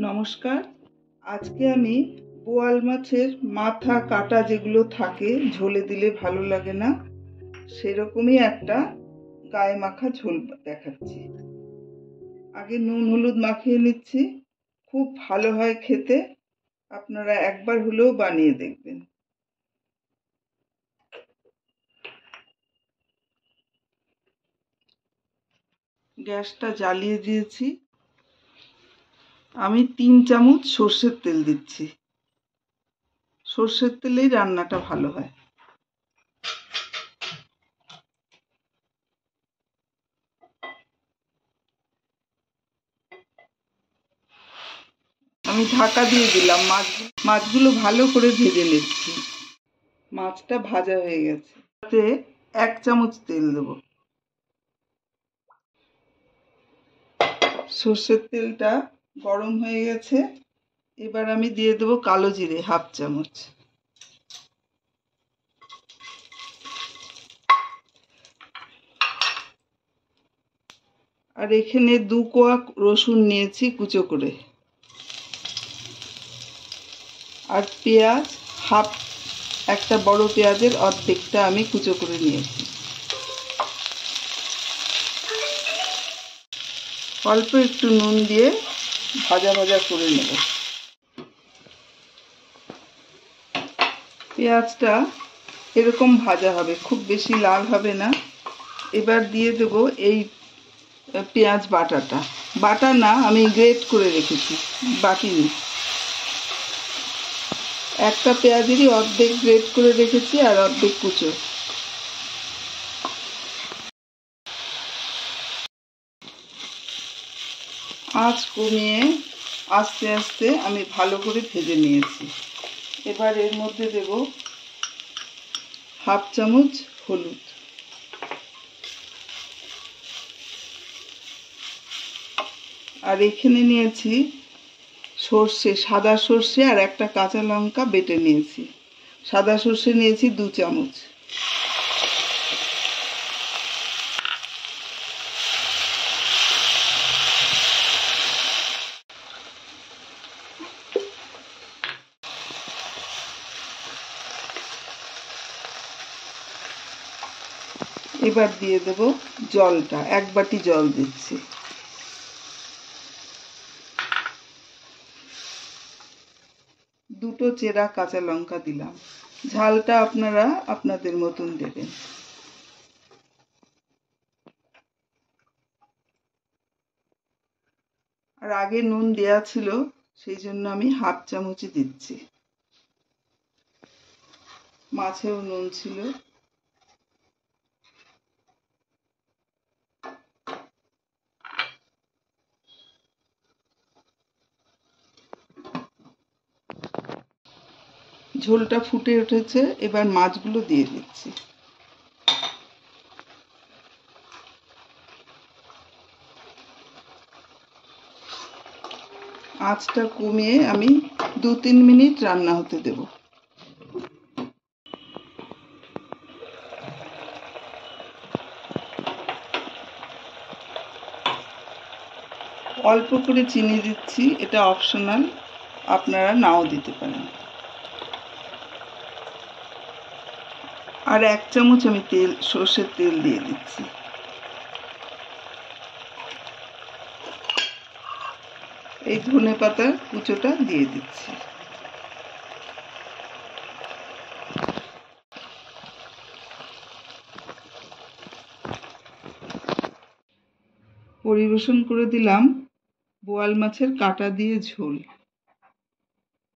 নমস্কার। আজকে আমি বোয়াল মাছের মাথা কাটা যেগুলো থাকে ঝোলে দিলে ভালো লাগে না, সেরকমই একটা গায়ে মাখা ঝোল দেখাচ্ছি। আগে নুন হলুদ মাখিয়ে নিচ্ছি। খুব ভালো হয় খেতে, আপনারা একবার হলেও বানিয়ে দেখবেন। গ্যাসটা জ্বালিয়ে দিয়েছি। আমি 3 চামচ সর্ষের তেল দিচ্ছি। সর্ষের তেলেই রান্নাটা ভালো হয়। আমি ঢাকা দিয়ে দিলাম। মাছগুলো ভালো করে ভেজে নিচ্ছি। মাছটা ভাজা হয়ে গেছে। তাতে 1 চামচ তেল দেব। সর্ষের তেলটা গরম হয়ে গেছে। এবার আমি দিয়ে দেব কালো জিরে 1/2 চামচ। আর এখানে 2 কোয়া রসুন নিয়েছি কুচো করে। আর পেঁয়াজ একটা বড় পেঁয়াজের অর্ধেকটা আমি কুচো করে নিয়েছি। অল্প একটু নুন দিয়ে ভাজা ভাজা করে নেব। পেঁয়াজটা এরকম ভাজা হবে, খুব বেশি লাল হবে না। এবার দিয়ে দেব এই পেঁয়াজ বাটা না, আমি গ্রেট করে রেখেছি, বাটিনি। একটা পেঁয়াজেরই অর্ধেক গ্রেট করে রেখেছি আর অর্ধেক কুচো। আঁচ কমিয়ে আস্তে আস্তে আমি ভালো করে ভেজে নিয়েছি। এবার এর মধ্যে দেব 1/2 চামচ হলুদ, আর এখানে নিয়েছি সাদা সর্ষে আর একটা কাঁচা লঙ্কা বেটে নিয়েছি। সাদা সর্ষে নিয়েছি 2 চামচ। এবার দিয়ে দেব জলটা, 1 বাটি জল দিচ্ছি। দুটো চেরা কাঁচা লঙ্কা দিলাম। ঝালটা আপনারা আপনাদের মতন দেবেন। আর আগে নুন দেয়া ছিল, সেই জন্য আমি 1/2 চামচই দিচ্ছি। মাছেও নুন ছিল। ঝোলটা ফুটে উঠেছে, এবার মাছগুলো দিয়ে দিচ্ছি। আঁচটা কমিয়ে আমি 2-3 মিনিট রান্না হতে দেব। অল্প করে চিনি দিচ্ছি, এটা অপশনাল, আপনারা নাও দিতে পারেন। আর 1 চামচ আমি সর্ষের তেল দিয়ে দিচ্ছি। এই ধনেপাতার কুচোটা দিয়ে দিচ্ছি। পরিবেশন করে দিলাম বোয়াল মাছের কাটা দিয়ে ঝোল।